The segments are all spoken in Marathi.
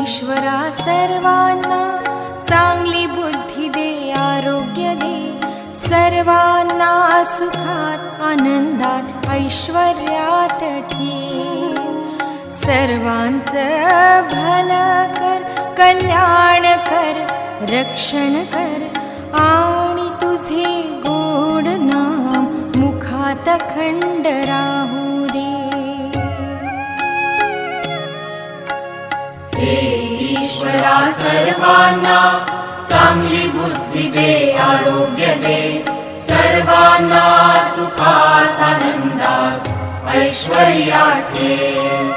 ईश्वरा सर्वांना चांगली बुद्धी दे, आरोग्य दे, सर्वांना सुखात आनंदात ऐश्वर्यात ठेव। सर्वांचं भलं कर, कल्याण कर, रक्षण कर आणि तुझे गोड नाम मुखात अखंड राहू दे। हे ईश्वरा सर्वांना चांगली बुद्धी दे, आरोग्य दे, सर्वांना सुखात आनंदात ऐश्वर्यात ठेव।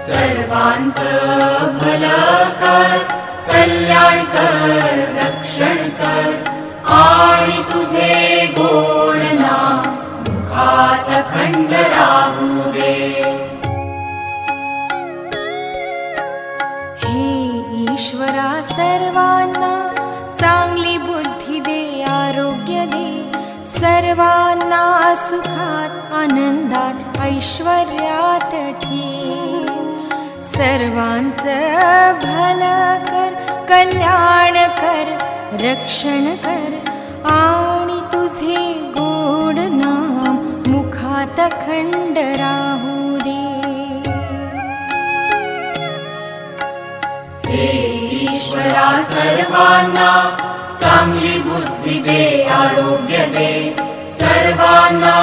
सर्वांचं भलं कर, कल्याण कर, रक्षण कर आणि तुझे गोड नाम मुखात अखंड राहू दे। हे ईश्वरा सर्वांना चांगली बुद्धी दे, आरोग्य दे, सर्वांना सुखात आनंदात ऐश्वर्यात ठेव। सर्वांचं भलं कर, कल्याण कर, रक्षण कर आणि तुझे गोड नाम मुखात अखंड राहू दे। हे ईश्वरा सर्वांना चांगली बुद्धी दे, आरोग्य दे, सर्वांना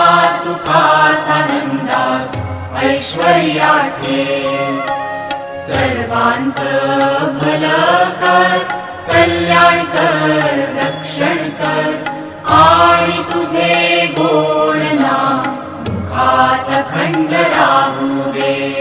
सुखात आनंदात ऐश्वर्यात ठेव। सर्वांचं भलं कर, कल्याण कर, रक्षण कर आणि तुझे गोड नाम मुखात अखंड राहू दे।